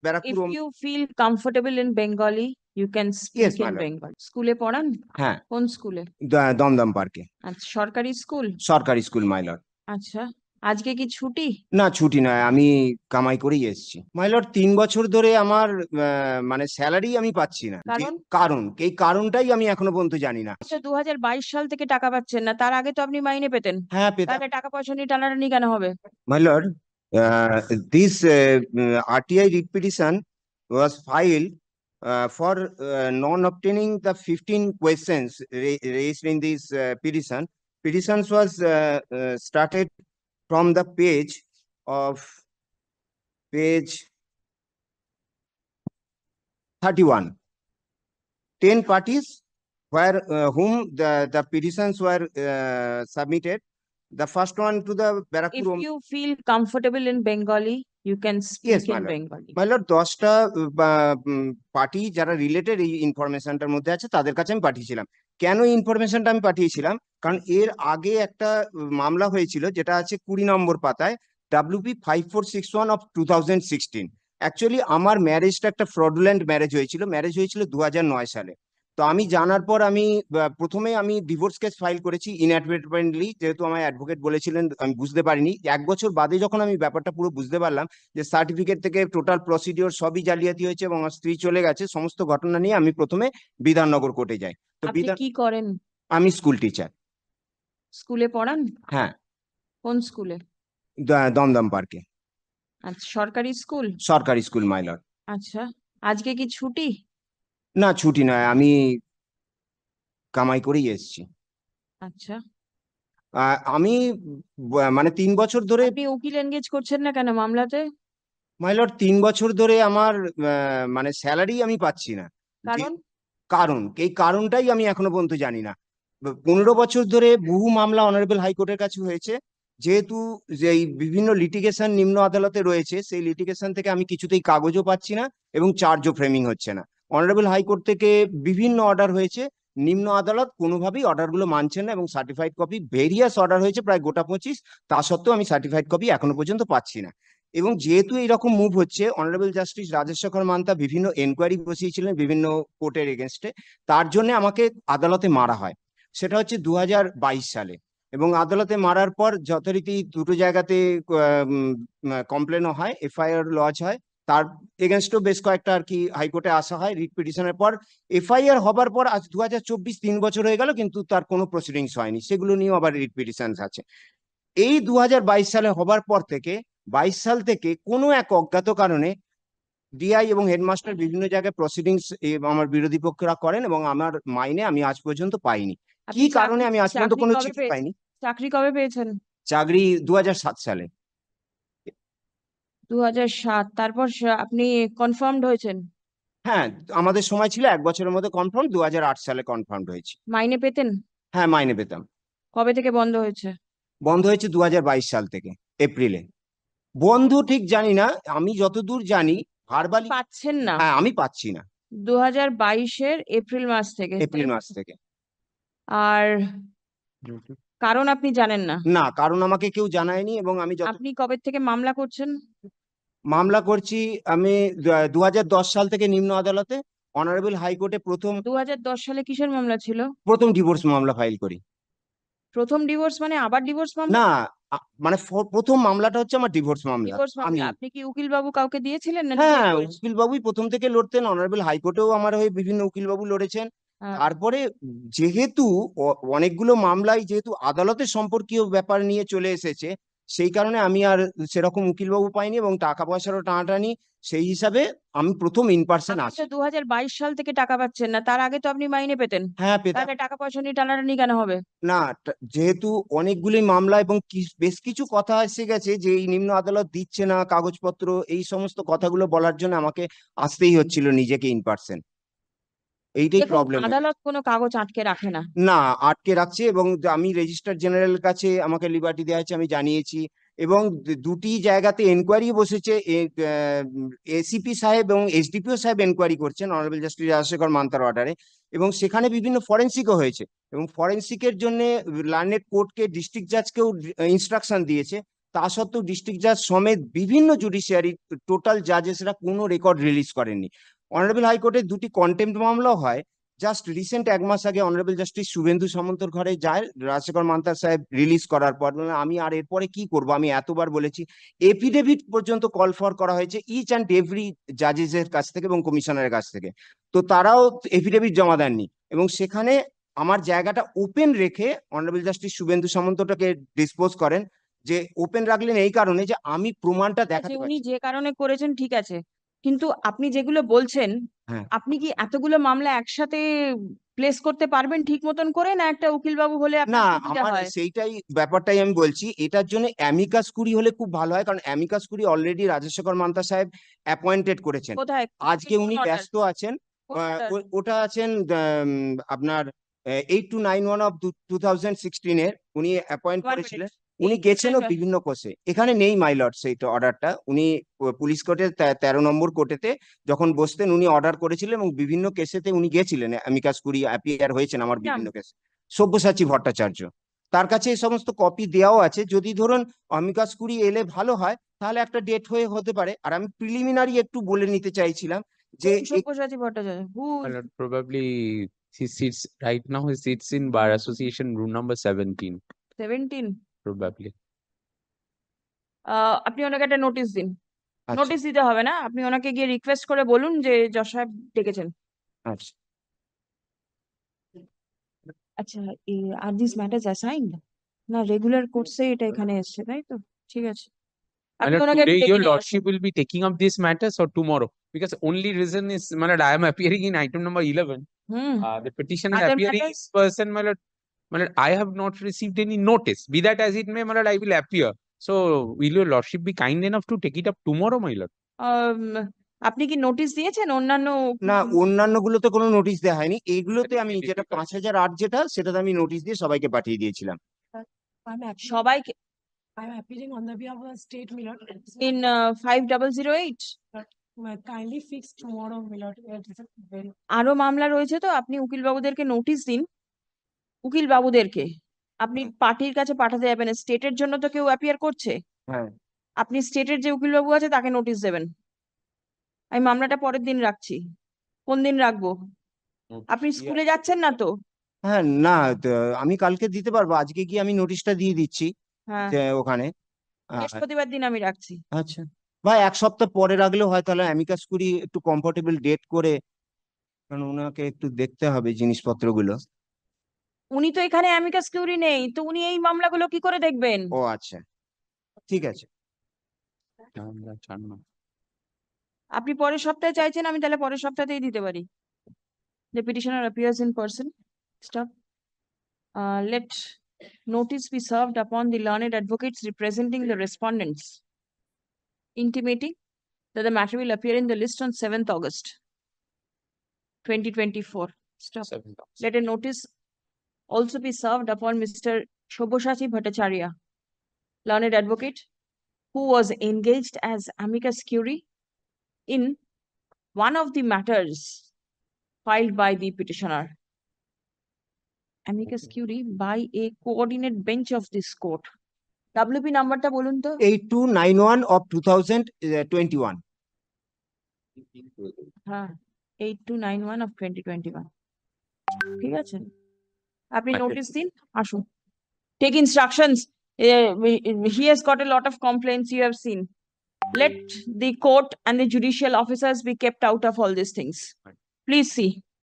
Barrackpore If you feel comfortable in Bengali, you can Yes, speak my in lord. Bengali. স্কুলে পড়ান? হ্যাঁ, কোন স্কুলে? দমদম পার্কে। আচ্ছা, সরকারি স্কুল? সরকারি স্কুল মাই লর্ড। আচ্ছা, আজকে কি ছুটি? না, ছুটি নয়, আমি কামাই করেই এসেছি মাই লর্ড। 3 বছর ধরে আমার মানে স্যালারি আমি পাচ্ছি না। কারণ? এই কারণটাই আমি এখনো পর্যন্ত জানি না। আচ্ছা, 2022 সাল থেকে টাকা পাচ্ছেন না, তার আগে তো আপনি মাইনে পেতেন। হ্যাঁ, পেতাম। তাহলে টাকা পয়সা নিয়ে টানাটানি কেন হবে? My lord, this RTI writ petition was filed for non-obtaining the 15 questions raised in this petition. Petitions was started from the page 31. 10 parties where whom the petitions were submitted. The first one to the If Barakpur. you feel comfortable in Bengali, you can Yes, speak my in lord. Bengali. My lord, 10টা party যারা related এই ইনফরমেশনটার মধ্যে আছে তাদের কাছে আমি পাঠিয়েছিলাম। কেন এই ইনফরমেশনটা আমি পাঠিয়েছিলাম? কারণ এর আগে একটা মামলা হয়েছিল যেটা আছে 20 নম্বর পাতায়, WP 5461 অফ 2016। অ্যাকচুয়ালি আমার ম্যারেজটা একটা ফ্রডুলেন্ট ম্যারেজ হয়েছিল 2009 সালে। তো আমি জানার পর আমি প্রথমে আমি ডিভোর্স কেস ফাইল করেছি ইনঅ্যাডভার্টেন্টলি, যেহেতু আমার অ্যাডভোকেট বলেছিলেন, আমি বুঝতে পারিনি। 1 বছর বাদে যখন আমি ব্যাপারটা পুরো বুঝতে পারলাম যে সার্টিফিকেট থেকে টোটাল প্রসিডিওর সবই জালিয়াতি হয়েছে এবং আমার স্ত্রী চলে গেছে, সমস্ত ঘটনা নিয়ে আমি প্রথমে বিধাননগর কোর্টে যাই। তো আপনি কি করেন? আমি স্কুল টিচার। স্কুলে পড়ান? হ্যাঁ, কোন স্কুলে? দমদম পার্কে। আচ্ছা, সরকারি স্কুল? সরকারি স্কুল মাই লর্ড। আচ্ছা, আজকে কি ছুটি? না, ছুটি নয়, আমি কামাই করেই এসেছি। আচ্ছা, আমি মানে 3 বছর ধরে। আপনি উকিল এনগেজ করছেন না কেন মামলাতে? মাই লর্ড, 3 বছর ধরে আমার মানে স্যালারি আমি পাচ্ছি না। কারণ? এই কারণটাই আমি এখনো পর্যন্ত জানি না। 15 বছর ধরে বহু মামলা অনারেবল হাইকোর্টের কাছে হয়েছে, যেহেতু যে এই বিভিন্ন লিটিগেশন নিম্ন আদালতে রয়েছে, সেই লিটিগেশন থেকে আমি কিছুতেই কাগজও পাচ্ছি না এবং চার্জও ফ্রেমিং হচ্ছে না। অনারেবল হাইকোর্ট থেকে বিভিন্ন অর্ডার হয়েছে, নিম্ন আদালত কোনোভাবেই অর্ডারগুলো মানছে না এবং সার্টিফাইড কপি ভেরিয়াস অর্ডার হয়েছে প্রায় গোটা 25, তা সত্ত্বেও আমি সার্টিফাইড কপি এখনো পর্যন্ত পাচ্ছি না। এবং যেহেতু এইরকম মুভ হচ্ছে, honourable justice Rajesh Shekhar Manta বিভিন্ন এনকোয়ারি বসিয়েছিলেন বিভিন্ন কোর্টের এগেনস্টে, তার জন্য আমাকে আদালতে মারা হয়। সেটা হচ্ছে 2022 সালে। এবং আদালতে মারার পর যথারীতি দুটো জায়গাতে কমপ্লেনও হয়, এফআইআর লজ হয়, তার এগেনস্টও বেশ কয়েকটা আর কি হাইকোর্টে আসা হয় রিট পিটিশনের পর। এফআইআর হবার পর আজ 2024, 3 বছর হয়ে গেল, কিন্তু তার কোনো প্রসিডিংস হয়নি, সেগুলো নিয়েও আবার রিট পিটিশন আছে। এই 2022 সালে হবার পর থেকে 22 সাল থেকে কোনো এক অজ্ঞাত কারণে ডিআই এবং হেডমাস্টার বিভিন্ন জায়গায় প্রসিডিংস আমার বিরোধী পক্ষরা করেন এবং আমার মাইনে আমি আজ পর্যন্ত পাইনি। কি কারণে আমি আজ পর্যন্ত কোনো চিঠি পাইনি। চাকরি কবে পেয়েছেন? চাকরি 2007 সালে। 2007? তারপর আপনি কনফার্মড হয়েছেন? হ্যাঁ, আমাদের সময় ছিল 1 বছরের মধ্যে কনফার্ম, 2008 সালে কনফার্ম হয়েছে। মাইনে পেতেন? হ্যাঁ, মাইনে পেতাম। কবে থেকে বন্ধ হয়েছে? বন্ধ হয়েছে 2022 সাল থেকে, এপ্রিলে। বন্ধ ঠিক জানি না, আমি যতদূর জানি ভার্বালি পাচ্ছেন না? হ্যাঁ, আমি পাচ্ছি না 2022-এর এপ্রিল মাস থেকে? এপ্রিল মাস থেকে। আর কারণ আপনি জানেন না? না, কারণ আমাকে কেউ জানায়নি এবং আমি আপনি কবে থেকে মামলা করছেন? মামলা করছি আমি 2010 সাল থেকে নিম্ন আদালতে। অনারেবল হাইকোর্টে 2010 সালে কিসের মামলা ছিল? প্রথম ডিভোর্স মামলা ফাইল করি। প্রথম ডিভোর্স মানে আবার ডিভোর্স মামলা? না, মানে প্রথম মামলাটা হচ্ছে আমার ডিভোর্স মামলা। ডিভোর্স মামলা। আপনি কি উকিল বাবু কাউকে দিয়েছিলেন না? হ্যাঁ, উকিল বাবুই প্রথম থেকে লড়তেন, অনারেবল হাইকোর্টেও আমার হয়ে বিভিন্ন উকিল বাবু লড়েছেন। তারপরে যেহেতু অনেকগুলো মামলাই যেহেতু আদালতের সম্পর্কীয় ব্যাপার নিয়ে চলে এসেছে, সেই কারণে আমি আর সেরকম উকিলবাবু পাইনি এবং টাকা পয়সারও টানাটানি, সেই হিসাবে আমি প্রথম ইন পার্সন আসি। 2022 সাল থেকে টাকা পাচ্ছেন না, তার আগে তো আপনি মাইনে পেতেন। হ্যাঁ, পেতাম। তাহলে টাকা পয়সা নিয়ে টানাটানি কেন হবে? না, যেহেতু অনেকগুলি মামলা এবং বেশ কিছু কথা এসে গেছে যে এই নিম্ন আদালত দিচ্ছে না কাগজপত্র, এই সমস্ত কথাগুলো বলার জন্য আমাকে আসতেই হচ্ছিল নিজেকে ইন পার্সন। এইটাই প্রবলেম। আদালত কোনো কাগজ আটকে রাখে না। না, আটকে রাখছে এবং আমি রেজিস্ট্রার জেনারেলের কাছে আমাকে লিবার্টি দেওয়া হয়েছে, আমি জানিয়েছি। এবং দুটি জায়গাতে এনকোয়ারি বসেছে, এসিপি সাহেব এবং এসডিপিও সাহেব এনকোয়ারি করছেন অনারেবল জাস্টিস রাজশেখর মান্তার অর্ডারে, এবং সেখানে বিভিন্ন ফরেন্সিকও হয়েছে এবং ফরেন্সিকের জন্য লার্নেড কোর্টকে ডিস্ট্রিক্ট জাজকেও ইনস্ট্রাকশন দিয়েছে। তা সত্ত্বেও ডিস্ট্রিক্ট জাজ সমেত বিভিন্ন জুডিশিয়ারি টোটাল জাজেসরা কোনো রেকর্ড রিলিজ করেননি। অনারেবল হাইকোর্টে দুটি কন্টেম্প্ট মামলাও হয়। জাস্ট রিসেন্ট 1 মাস আগে অনারেবল জাস্টিস শুভেন্দু সামন্তর ঘরে যায় রাজশেখর মান্তার সাহেব রিলিজ করার পর, মানে আমি আর এরপরে কি করব, আমি এতবার বলেছি, এফিডেভিট পর্যন্ত কল ফর করা হয়েছে ইচ অ্যান্ড এভরি জাজেসের কাছ থেকে এবং কমিশনারের কাছ থেকে, তো তারাও এফিডেভিট জমা দেননি। এবং সেখানে আমার জায়গাটা ওপেন রেখে অনারেবল জাস্টিস শুভেন্দু সামন্তটাকে ডিসপোজ করেন, যে ওপেন রাখলেন এই কারণে যে আমি প্রমাণটা যে দেখাতে উনি পারছি। যে কারণে করেছেন ঠিক আছে, কিন্তু আপনি যেগুলো বলছেন, হ্যাঁ, আপনি কি এতগুলো মামলা একসাথে প্লেস করতে পারবেন ঠিক মতন করে, না একটা উকিল বাবু হলে না, আপনার সুবিধা আমার হয়? সেইটাই ব্যাপারটাই আমি বলছি, এটার জন্য অ্যামিকাস কুরি হলে খুব ভালো হয়, কারণ amicus curiae already Rajashekhar Mantha সাহেব অ্যাপয়েন্টেড করেছেন। কোথায়? আজকে কোন উনি অর্ডার? ব্যস্ত আছেন। কোন অর্ডার? ওটা আছেন আপনার 8291 অফ 2016 উনি অ্যাপয়েন্ট ওয়ান মিনিট। করেছিলেন। উনি গেছেনও বিভিন্ন কোর্সে, এখানে নেই মাই লর্ড সেইটা অর্ডারটা। উনি পুলিশ কোর্টের 13 নম্বর কোর্টেতে যখন বসতেন উনি অর্ডার করেছিলেন এবং বিভিন্ন কেসেতে উনি গেছিলেন, অ্যামিকাস কুরি অ্যাপিয়ার হয়েছেন আমার নাম? বিভিন্ন কেসে। সব্যসাচী ভট্টাচার্য, তার কাছে এই সমস্ত কপি দেওয়াও আছে। যদি ধরুন অমিকাস কুরি এলে ভালো হয়, তাহলে একটা ডেট হতে পারে। আর আমি প্রিলিমিনারি একটু বলে নিতে চাইছিলাম যে সব্যসাচী ভট্টাচার্য, হু? My lord, probably he sits right now. He sits in Bar Association room number 17. 17? Probably. আপনি ওনাকে একটা নোটিশ দিন। আচ্ছা নোটিশ দিতে হবে না, আপনি ওনাকে গিয়ে রিকোয়েস্ট করে বলুন যে জজ সাহেব ডেকেছেন। আচ্ছা। আচ্ছা, আর দিস ম্যাটার্স অ্যাসাইন্ড? না, রেগুলার কোর্সে এটা এখানে এসছে, তাই তো? ঠিক আছে, My আপনি lord, ওনাকে একটু today ডেকে your নিয়ে আসুন। lordship will be taking up these matters or tomorrow? Because only reason is, my lord, I am appearing in item number 11. Hmm. The petitioner Other appearing matters? in person, my lord, I have not received any notice. Be that as it may, my lord, I will appear. So, will your lordship be kind enough to take it up tomorrow, my lord? আম, আপনি কি notice দিয়েছেন অন্যান্য? না, অন্যান্য গুলোতে কোনো notice দেওয়া হয়নি, এইগুলোতে আমি Definitely, যেটা because 5008 যেটা, সেটাতে আমি নোটিশ দিয়ে সবাইকে পাঠিয়ে দিয়েছিলাম। I'm appealing, সবাইকে I'm appealing on the behalf of the state, my lord. In 5008? Kindly fix tomorrow, my lord. It is a very, আরো মামলা রয়েছে, তো আপনি উকিল বাবুদেরকে নোটিশ দিন। উকিল বাবুদেরকে আপনি পার্টির কাছে পাঠাতে যাবেন, স্টেটের জন্য তো কেউ অ্যাপিয়ার করছে, হ্যাঁ, আপনি স্টেটের যে উকিল বাবু আছে তাকে নোটিশ দেবেন। আমি মামলাটা পরের দিন রাখছি। কোন দিন রাখবো? আপনি স্কুলে যাচ্ছেন না তো? হ্যাঁ, না, আমি কালকে দিতে পারবো, আজকে গিয়ে আমি নোটিশটা দিয়ে দিচ্ছি হ্যাঁ, যে ওখানে। বৃহস্পতিবার দিন আমি রাখছি। আচ্ছা, বা 1 সপ্তাহ পরে রাখলেও হয়, তাহলে অ্যামিকাস কুরি একটু কমফোর্টেবল ডেট করে, কারণ ওনাকে একটু দেখতে হবে জিনিসপত্রগুলো। উনি তো এখানে অ্যামিকাস কিউরি নেই, তো উনি এই মামলাগুলো কি করে দেখবেন? ও আচ্ছা, ঠিক আছে। আপনি পরের সপ্তাহে চাইছেন, আমি তাহলে পরের সপ্তাহতেই দিতে পারি। The petitioner appears in person. Stop. Let notice be served upon the learned advocates representing the respondents, intimating that the matter will appear in the list on 7th August 2024. Stop. Let a notice also be served upon Mr. Shoboshachi Bhattacharya, learned advocate, who was engaged as amicus curiae in one of the matters filed by the petitioner. Amicus curiae by a coordinate bench of this court. WP নাম্বারটা বলুন তো। 8291 of 2021। হ্যাঁ, 8291 of 2021। ঠিক আছে, আপনি Okay. Notice দিন, আসুন। Take instructions. He has got a lot of complaints, you have seen. Let the court and the judicial officers be kept out of all these things. Please see.